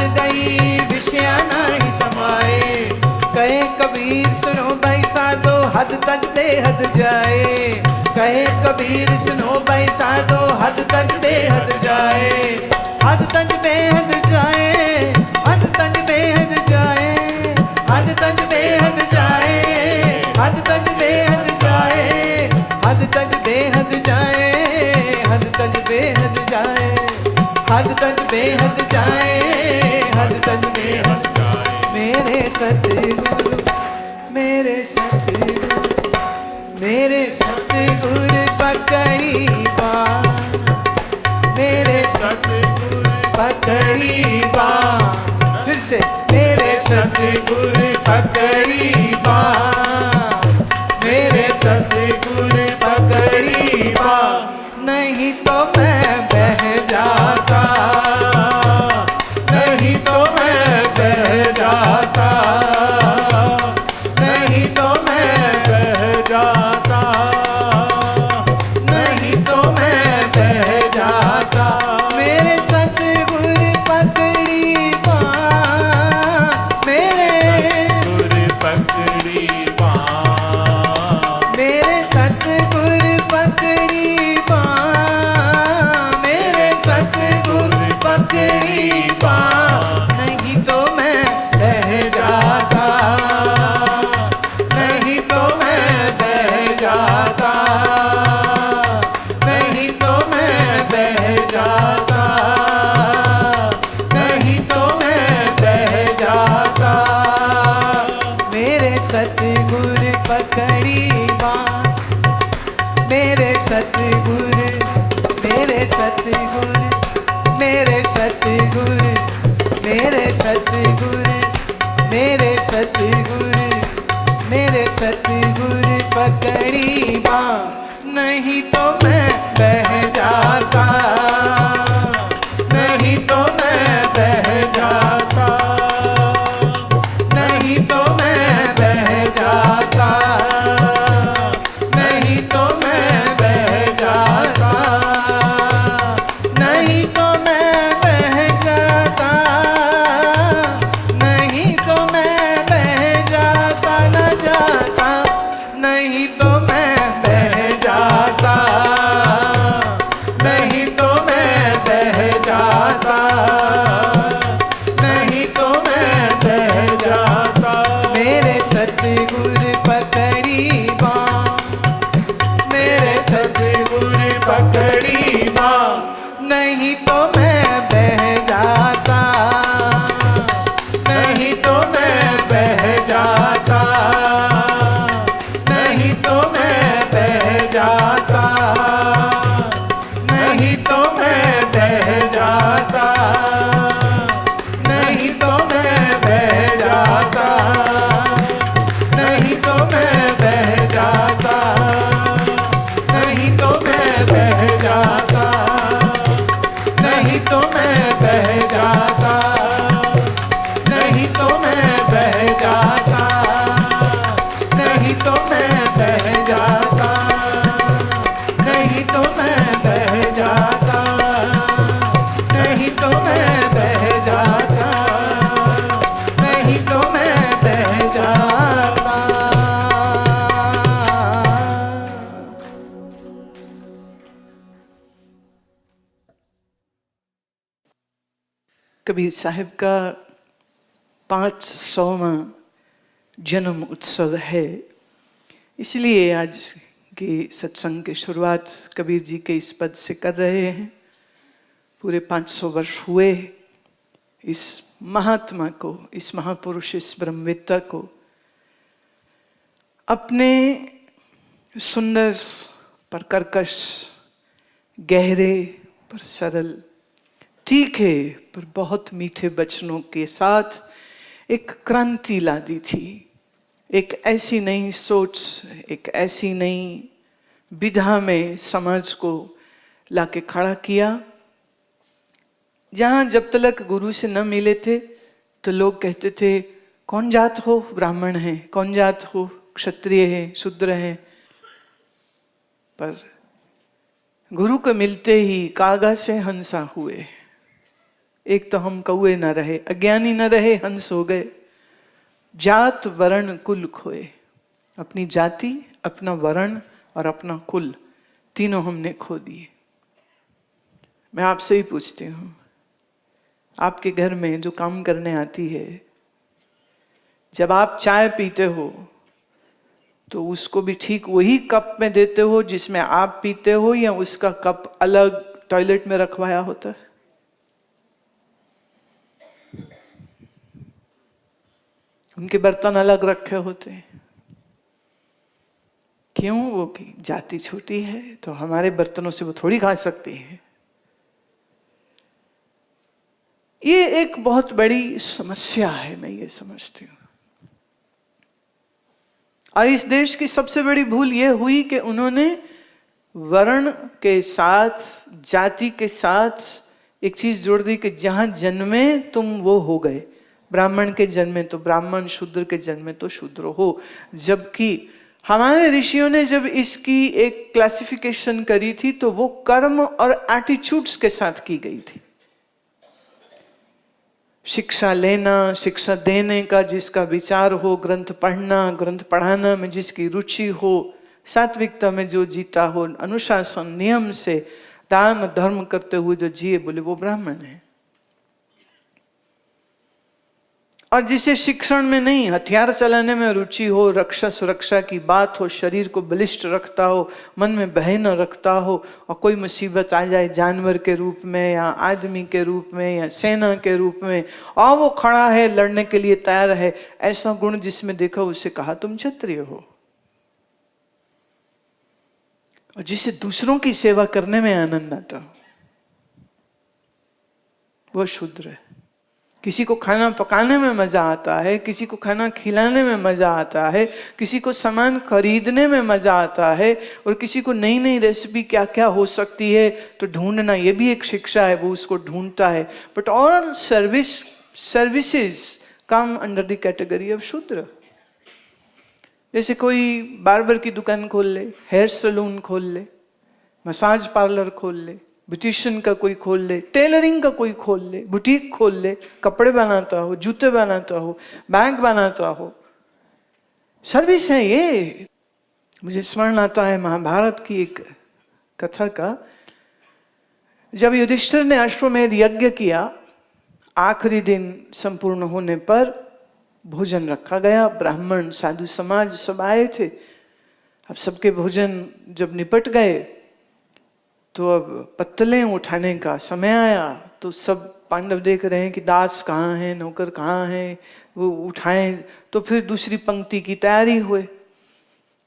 हद गई विषया नहीं समाए। कहे कबीर सुनो भाई साधो हद तज बेहद जाए। कहे कबीर सुनो भाई साधो हद तज बेहद जाए। हद तज बेहद जाए, हद तज बेहद जाए, हद तज बेहद जाए, हद तज बेहद जाए, हद तज बेहद जाए, हद तज बेहद जाए, हद तज बेहद जाए, हद तज बेहद जाए। मेरे सतगुरु, मेरे सतगुरु, मेरे सतगुरु पकड़ी बाँह, मेरे सतगुरु पकड़ी बाँह। फिर से मेरे सतगुरु पकड़ी बाँह, मेरे सतगुरु पकड़ी बाँह। नहीं तो मैं बह जाता, नहीं तो मैं बह जाता, नहीं तो मैं बह जाता, नहीं तो मैं बह जाता। मेरे सतगुरु पकड़ी बाँह, मेरे गुरु पकड़ी बाँह, मेरे सतगुरु पकड़ी बाँह, मेरे सतगुरु पकड़ी बाँह। नहीं तो मैं बह जाता, नहीं तो मैं बह जाता, नहीं तो मैं बह जाता, नहीं तो मैं बह जाता। मेरे सतगुरु पकड़ी बाँह, मेरे सतगुरु, मेरे सतगुरु, मेरे सतगुरु, मेरे सतगुरु, मेरे सतगुरु, मेरे सतगुरु पकड़ी बाँह। नहीं तो मैं बह जाता, नहीं तो मैं बह जाता, नहीं तो मैं बह जाता, नहीं तो मैं बह जाता, नहीं तो मैं बह जाता, नहीं तो मैं बह जाता, न जाता, नहीं तो मैं बह जाता, नहीं तो मैं बह जाता, नहीं तो मैं बह जाता। मेरे सतगुरु पकड़ी बाँह, मेरे सतगुरु पकड़ी बाँह। नहीं तो मैं बह जाता, नहीं तो मैं बह जाता, नहीं तो मैं बह जाता, नहीं तो मैं बह जाता, नहीं तो मैं बह जाता, नहीं तो मैं बह जाता, नहीं तो मैं बह जाता, नहीं तो मैं बह जाता, नहीं तो मैं बह जाता, नहीं तो मैं बह जाता, नहीं तो मैं बह जाता, नहीं तो मैं बह जाता, नहीं तो मैं बह जाता। कबीर साहब का 500वां जन्म उत्सव है, इसलिए आज के सत्संग की शुरुआत कबीर जी के इस पद से कर रहे हैं। पूरे 500 वर्ष हुए इस महात्मा को, इस महापुरुष, इस ब्रह्मवेत्ता को अपने सुंदर पर कर्कश, गहरे पर सरल, तीखे पर बहुत मीठे वचनों के साथ एक क्रांति ला दी थी। एक ऐसी नई सोच, एक ऐसी नई विधा में समाज को लाके खड़ा किया, जहां जब तक गुरु से न मिले थे तो लोग कहते थे कौन जात हो, ब्राह्मण है, कौन जात हो, क्षत्रिय है, शूद्र है। पर गुरु को मिलते ही कागा से हंसा हुए। एक तो हम कौए न रहे, अज्ञानी न रहे, हंस हो गए। जात वर्ण कुल खोए, अपनी जाति, अपना वर्ण और अपना कुल, तीनों हमने खो दिए। मैं आपसे ही पूछती हूँ, आपके घर में जो काम करने आती है, जब आप चाय पीते हो तो उसको भी ठीक वही कप में देते हो जिसमें आप पीते हो, या उसका कप अलग टॉयलेट में रखवाया होता है? उनके बर्तन अलग रखे होते हैं। क्यों? वो की जाति छोटी है तो हमारे बर्तनों से वो थोड़ी खा सकती है। ये एक बहुत बड़ी समस्या है, मैं ये समझती हूँ। और इस देश की सबसे बड़ी भूल ये हुई कि उन्होंने वर्ण के साथ, जाति के साथ एक चीज जोड़ दी कि जहां जन्मे तुम वो हो गए। ब्राह्मण के जन्मे तो ब्राह्मण, शूद्र के जन्मे तो शूद्र हो। जबकि हमारे ऋषियों ने जब इसकी एक क्लासिफिकेशन करी थी तो वो कर्म और एटीट्यूड्स के साथ की गई थी। शिक्षा लेना, शिक्षा देने का जिसका विचार हो, ग्रंथ पढ़ना, ग्रंथ पढ़ाना में जिसकी रुचि हो, सात्विकता में जो जीता हो, अनुशासन नियम से दान धर्म करते हुए जो जिए, बोले वो ब्राह्मण है। और जिसे शिक्षण में नहीं, हथियार चलाने में रुचि हो, रक्षा सुरक्षा की बात हो, शरीर को बलिष्ठ रखता हो, मन में भय न रखता हो, और कोई मुसीबत आ जाए जानवर के रूप में या आदमी के रूप में या सेना के रूप में, और वो खड़ा है, लड़ने के लिए तैयार है, ऐसा गुण जिसमें देखा उसे कहा तुम क्षत्रिय हो। और जिसे दूसरों की सेवा करने में आनंद आता हो, वो शूद्र है। किसी को खाना पकाने में मजा आता है, किसी को खाना खिलाने में मजा आता है, किसी को सामान खरीदने में मजा आता है, और किसी को नई नई रेसिपी क्या क्या हो सकती है तो ढूंढना, ये भी एक शिक्षा है, वो उसको ढूंढता है। But all services come under the category of शूद्र। जैसे कोई बार्बर की दुकान खोल ले, हेयर सलून खोल ले, मसाज पार्लर खोल ले, ब्यूटिशियन का कोई खोल ले, टेलरिंग का कोई खोल ले, बुटीक खोल ले, कपड़े बनाता हो, जूते बनाता हो, बैग बनाता हो, सर्विस है ये। मुझे स्मरण आता है महाभारत की एक कथा का, जब युधिष्ठिर ने अश्वमेध यज्ञ किया, आखिरी दिन संपूर्ण होने पर भोजन रखा गया। ब्राह्मण, साधु समाज सब आए थे। अब सबके भोजन जब निपट गए तो अब पत्तलें उठाने का समय आया। तो सब पांडव देख रहे हैं कि दास कहाँ हैं, नौकर कहाँ हैं, वो उठाएं। तो फिर दूसरी पंक्ति की तैयारी हुए।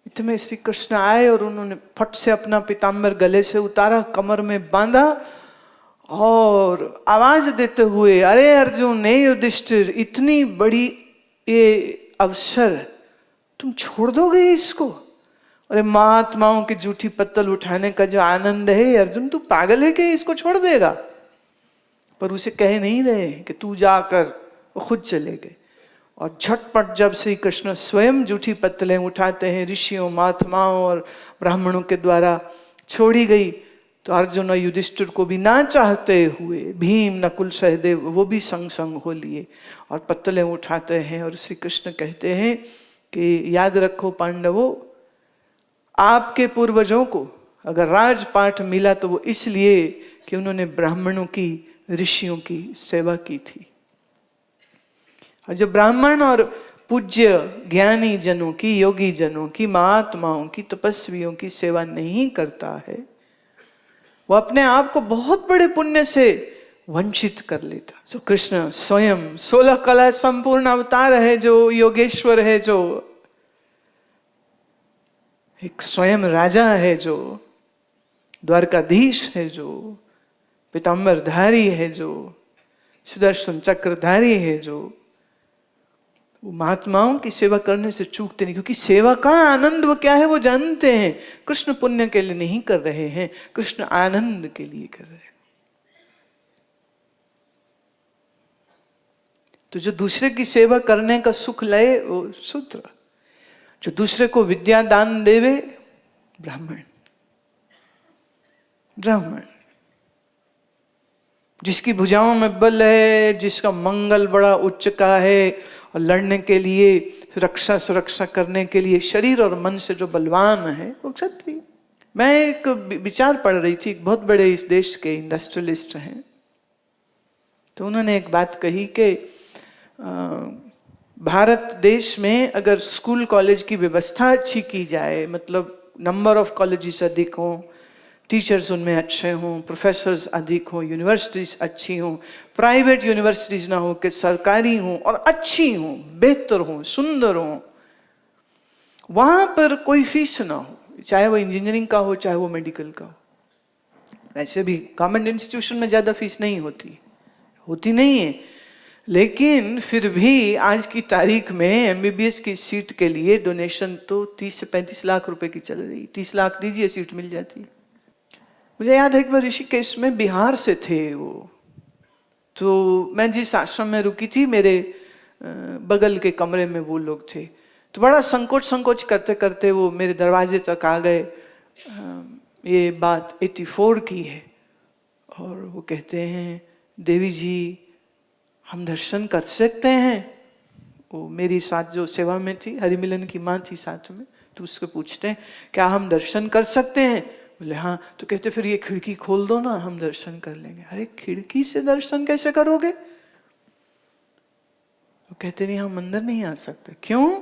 इतने श्री कृष्ण आए और उन्होंने फट से अपना पीताम्बर गले से उतारा, कमर में बांधा और आवाज देते हुए, अरे अर्जुन, ने युधिष्ठिर, इतनी बड़ी ये अवसर तुम छोड़ दोगे इसको? अरे महात्माओं की जूठी पत्तल उठाने का जो आनंद है, अर्जुन तू पागल है कि इसको छोड़ देगा? पर उसे कह नहीं रहे कि तू जाकर, वो खुद चले गए। और झटपट जब श्री कृष्ण स्वयं जूठी पत्तलें उठाते हैं, ऋषियों, महात्माओं और ब्राह्मणों के द्वारा छोड़ी गई, तो अर्जुन और युधिष्ठिर को भी ना चाहते हुए भीम, नकुल, सहदेव वो भी संग संग हो लिए और पत्तलें उठाते हैं। और श्री कृष्ण कहते हैं कि याद रखो पांडवों, आपके पूर्वजों को अगर राजपाट मिला तो वो इसलिए कि उन्होंने ब्राह्मणों की, ऋषियों की सेवा की थी। और जो ब्राह्मण और पूज्य ज्ञानी जनों की, योगी जनों की, महात्माओं की, तपस्वियों की सेवा नहीं करता है, वो अपने आप को बहुत बड़े पुण्य से वंचित कर लेता। सो कृष्ण स्वयं 16 कला संपूर्ण अवतार है, जो योगेश्वर है, जो एक स्वयं राजा है, जो द्वारकाधीश है, जो पीताम्बरधारी है, जो सुदर्शन चक्रधारी है, जो महात्माओं की सेवा करने से चूकते नहीं। क्योंकि सेवा का आनंद वो क्या है वो जानते हैं। कृष्ण पुण्य के लिए नहीं कर रहे हैं, कृष्ण आनंद के लिए कर रहे हैं। तो जो दूसरे की सेवा करने का सुख लए वो शूद्र, जो दूसरे को विद्या दान देवे ब्राह्मण। ब्राह्मण जिसकी भुजाओं में बल है, जिसका मंगल बड़ा उच्च का है, और लड़ने के लिए, रक्षा सुरक्षा करने के लिए शरीर और मन से जो बलवान है वो क्षत्रिय। मैं एक विचार पढ़ रही थी, एक बहुत बड़े इस देश के इंडस्ट्रियलिस्ट हैं, तो उन्होंने एक बात कही कि भारत देश में अगर स्कूल कॉलेज की व्यवस्था अच्छी की जाए, मतलब नंबर ऑफ कॉलेजेस अधिक हों, टीचर्स उनमें अच्छे हों, प्रोफेसर्स अधिक हों, यूनिवर्सिटीज अच्छी हों, प्राइवेट यूनिवर्सिटीज ना हो कि सरकारी हों और अच्छी हों, बेहतर हों, सुंदर हों, वहां पर कोई फीस ना हो, चाहे वो इंजीनियरिंग का हो चाहे वो मेडिकल का हो। वैसे भी गवर्नमेंट इंस्टीट्यूशन में ज्यादा फीस नहीं होती नहीं है, लेकिन फिर भी आज की तारीख में एमबीबीएस की सीट के लिए डोनेशन तो 30 से 35 लाख रुपए की चल रही। 30 लाख दीजिए, सीट मिल जाती है। मुझे याद है एक बार ऋषिकेश में बिहार से थे वो, तो मैं जिस आश्रम में रुकी थी, मेरे बगल के कमरे में वो लोग थे, तो बड़ा संकोच करते करते वो मेरे दरवाजे तक आ गए। ये बात 84 की है, और वो कहते हैं, देवी जी हम दर्शन कर सकते हैं? वो मेरी साथ जो सेवा में थी, हरिमिलन की माँ थी साथ में, तो उसको पूछते हैं क्या हम दर्शन कर सकते हैं? बोले हाँ। तो कहते फिर ये खिड़की खोल दो ना, हम दर्शन कर लेंगे। अरे खिड़की से दर्शन कैसे करोगे? तो कहते नहीं हम अंदर नहीं आ सकते। क्यों?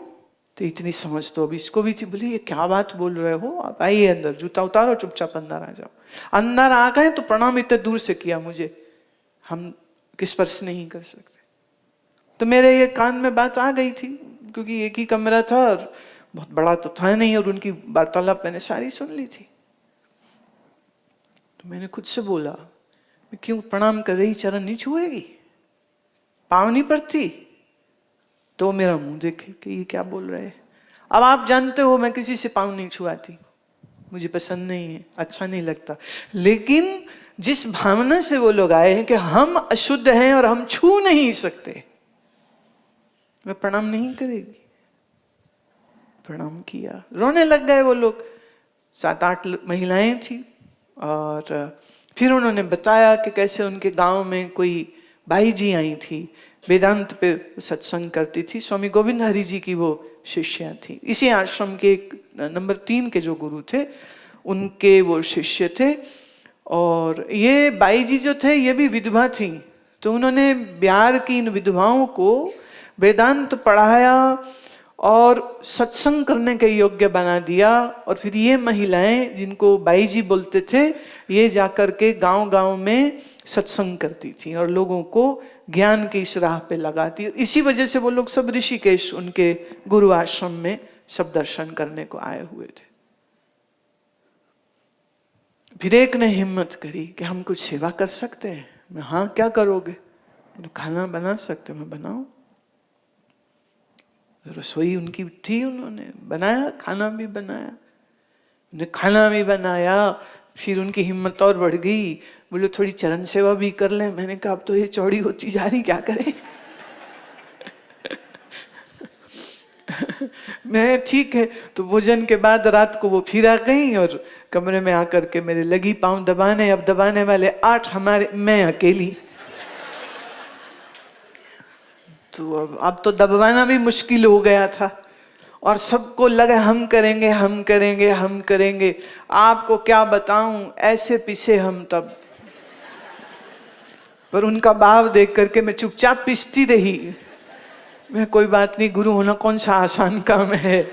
तो इतनी समझ तो अभी इसको भी थी। बोली ये क्या बात बोल रहे हो, आप आइए अंदर, जूता उतारो, चुपचाप अंदर आ जाओ। अंदर आ गए तो प्रणाम इतने दूर से किया मुझे, हम स्पर्श नहीं कर सकते। तो मेरे ये कान में बात आ गई थी, क्योंकि एक ही कमरा था और बहुत बड़ा तो था नहीं, और उनकी वार्तालाप मैंने सारी सुन ली थी। तो मैंने खुद से बोला, मैं क्यों प्रणाम कर रही, चरण नहीं छुएगी, पाँव नहीं पड़ती? तो मेरा मुंह देखे कि ये क्या बोल रहे हैं। अब आप जानते हो मैं किसी से पाँव नहीं छुआती, मुझे पसंद नहीं है, अच्छा नहीं लगता। लेकिन जिस भावना से वो लोग आए हैं कि हम अशुद्ध हैं और हम छू नहीं सकते, मैं प्रणाम नहीं करेगी। प्रणाम किया, रोने लग गए वो लोग। 7-8 महिलाएं थी, और फिर उन्होंने बताया कि कैसे उनके गांव में कोई बाई जी आई थी, वेदांत पे सत्संग करती थी, स्वामी गोविंद हरि जी की वो शिष्या थी। इसी आश्रम के नंबर 3 के जो गुरु थे उनके वो शिष्य थे। और ये बाई जी जो थे ये भी विधवा थी, तो उन्होंने बिहार की इन विधवाओं को वेदांत पढ़ाया और सत्संग करने के योग्य बना दिया। और फिर ये महिलाएं जिनको बाई जी बोलते थे, ये जाकर के गांव-गांव में सत्संग करती थी और लोगों को ज्ञान की इस राह पे लगाती। इसी वजह से वो लोग सब ऋषिकेश उनके गुरु आश्रम में सब दर्शन करने को आए हुए थे। फिर एक ने हिम्मत करी कि हम कुछ सेवा कर सकते हैं। मैं हाँ, क्या करोगे? खाना बना सकते, मैं बनाऊं। रसोई उनकी थी, उन्होंने बनाया, खाना भी बनाया, उन्हें खाना भी बनाया। फिर उनकी हिम्मत और बढ़ गई, बोले थोड़ी चरण सेवा भी कर लें। मैंने कहा अब तो ये चौड़ी होती जा रही, क्या करें? मैं ठीक है। तो भोजन के बाद रात को वो फिर आ गई और कमरे में आकर के मेरे लगी पाँव दबाने। अब दबाने वाले 8 हमारे, मैं अकेली। तो अब तो दबाना भी मुश्किल हो गया था, और सबको लगा हम करेंगे हम करेंगे हम करेंगे। आपको क्या बताऊं, ऐसे पीछे हम तब। पर उनका भाव देख करके मैं चुपचाप पिसती रही। मैं कोई बात नहीं, गुरु होना कौन सा आसान काम है।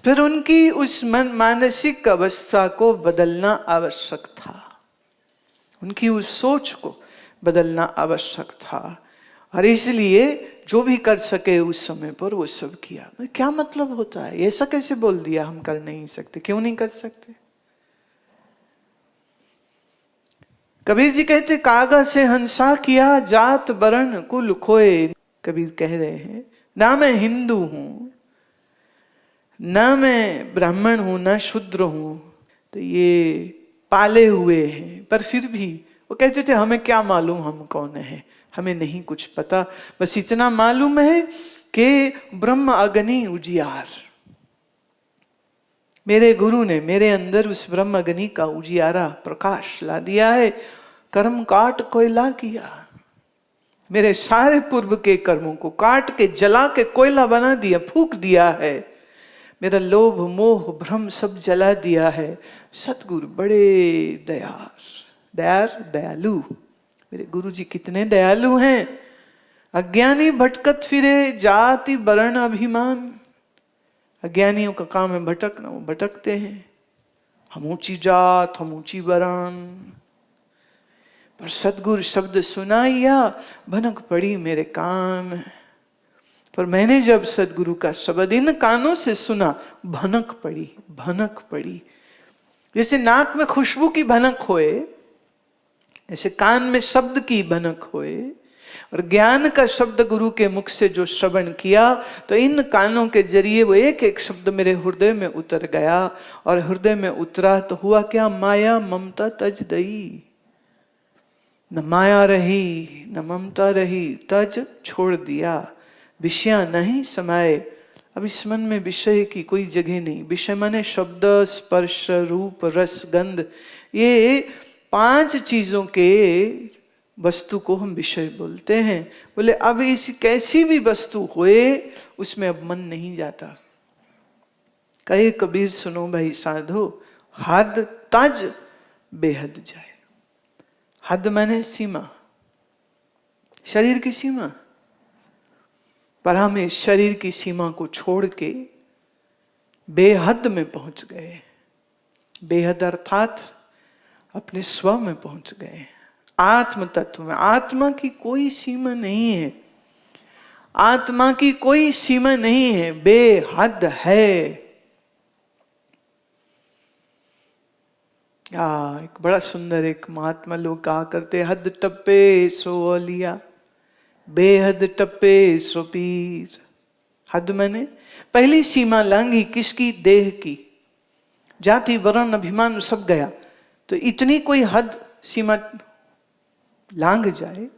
फिर उनकी उस मानसिक अवस्था को बदलना आवश्यक था, उनकी उस सोच को बदलना आवश्यक था, और इसलिए जो भी कर सके उस समय पर वो सब किया। क्या मतलब होता है, ऐसा कैसे बोल दिया हम कर नहीं सकते? क्यों नहीं कर सकते? कबीर जी कहते कागा से हंसा किया, जात वर्ण कुल खोए। कबीर कह रहे हैं ना मैं हिंदू हूं, ना मैं ब्राह्मण हूं, ना शूद्र हूं, तो ये पाले हुए हैं। पर फिर भी वो कहते थे हमें क्या मालूम हम कौन है, हमें नहीं कुछ पता, बस इतना मालूम है कि ब्रह्म अग्नि उजियार। मेरे गुरु ने मेरे अंदर उस ब्रह्म अग्नि का उजियारा प्रकाश ला दिया है। कर्म काट कोयला किया, मेरे सारे पूर्व के कर्मों को काट के जला के कोयला बना दिया, फूक दिया है। मेरा लोभ मोह भ्रम सब जला दिया है। सतगुरु बड़े दयालु, मेरे गुरु जी कितने दयालु हैं। अज्ञानी भटकत फिरे जाति वर्ण अभिमान, अज्ञानियों का काम है भटकना, वो भटकते हैं। हम ऊंची जात, हम ऊंची वर्ण, पर सतगुरु शब्द सुनाइया भनक पड़ी मेरे कान। पर मैंने जब सतगुरु का शब्द इन कानों से सुना, भनक पड़ी। जैसे नाक में खुशबू की भनक होए, ऐसे कान में शब्द की भनक होए। और ज्ञान का शब्द गुरु के मुख से जो श्रवण किया, तो इन कानों के जरिए वो एक एक शब्द मेरे हृदय में उतर गया। और हृदय में उतरा तो हुआ क्या, माया ममता तज दई। न माया रही न ममता रही, तज छोड़ दिया। विषया नहीं समाये, अब इस मन में विषय की कोई जगह नहीं। विषय माने शब्द, स्पर्श, रूप, रस, गंध, ये 5 चीजों के वस्तु को हम विषय बोलते हैं। बोले अब इस कैसी भी वस्तु होए उसमें अब मन नहीं जाता। कहे कबीर सुनो भाई साधो, हद तज बेहद जाए। हद माने सीमा, शरीर की सीमा। पर हम इस शरीर की सीमा को छोड़ के बेहद में पहुंच गए। बेहद अर्थात अपने स्व में पहुंच गए, आत्म तत्व में। आत्मा की कोई सीमा नहीं है, आत्मा की कोई सीमा नहीं है, बेहद है। एक बड़ा सुंदर एक महात्मा लोग कहा करते, हद टप्पे सो अलिया, बेहद टप्पे सो पीर। हद मैंने पहली सीमा लांघी किसकी, देह की। जाति वर्ण अभिमान सब गया। तो इतनी कोई हद सीमा लांघ जाए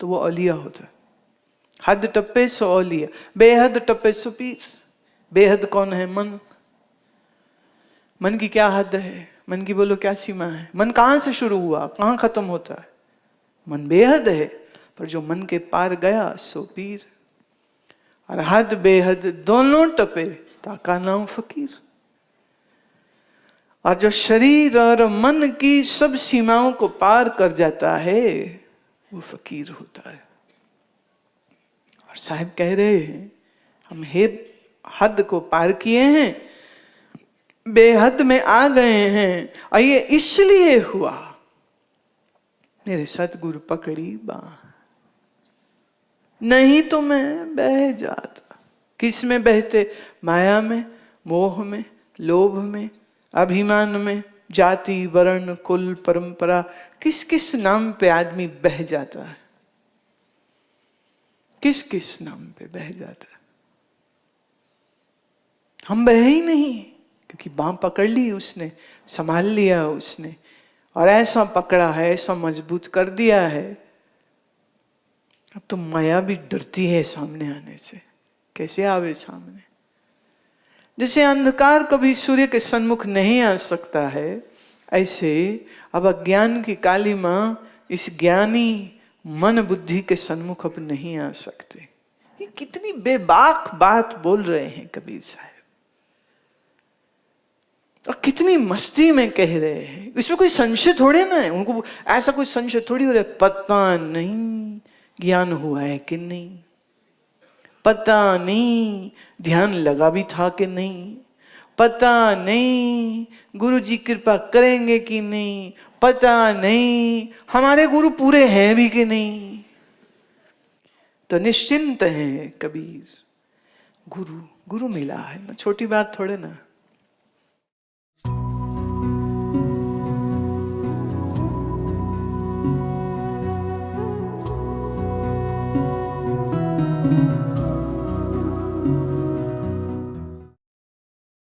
तो वो अलिया होता है। हद टप्पे सो अलिया, बेहद टप्पे सो पीर। बेहद कौन है, मन। मन की क्या हद है, मन की बोलो क्या सीमा है। मन कहां से शुरू हुआ, कहां खत्म होता है। मन बेहद है, पर जो मन के पार गया सो पीर। और हद बेहद दोनों टपे ताका नाम फकीर। और जो शरीर और मन की सब सीमाओं को पार कर जाता है वो फकीर होता है। और साहब कह रहे हैं हम हे हद को पार किए हैं, बेहद में आ गए हैं। और ये इसलिए हुआ मेरे सतगुरु पकड़ी बांह, नहीं तो मैं बह जाता। किस में बहते, माया में, मोह में, लोभ में, अभिमान में, जाति वर्ण कुल परंपरा, किस किस नाम पे आदमी बह जाता है, किस किस नाम पे बह जाता है। हम बहे ही नहीं, क्योंकि बांह पकड़ ली उसने, संभाल लिया उसने, और ऐसा पकड़ा है, ऐसा मजबूत कर दिया है। अब तो माया भी डरती है सामने आने से। कैसे आवे सामने, जैसे अंधकार कभी सूर्य के सन्मुख नहीं आ सकता है, ऐसे अब अज्ञान की काली मां इस ज्ञानी मन बुद्धि के सन्मुख अब नहीं आ सकते। ये कितनी बेबाक बात बोल रहे हैं कबीर साहब, और कितनी मस्ती में कह रहे हैं। इसमें कोई संशय थोड़े ना है, उनको ऐसा कोई संशय थोड़ी हो रहा है। पता नहीं ज्ञान हुआ है कि नहीं, पता नहीं ध्यान लगा भी था कि नहीं, पता नहीं गुरु जी कृपा करेंगे कि नहीं, पता नहीं हमारे गुरु पूरे हैं भी कि नहीं। तो निश्चिंत है कबीर, गुरु गुरु मिला है ना, छोटी बात थोड़े ना।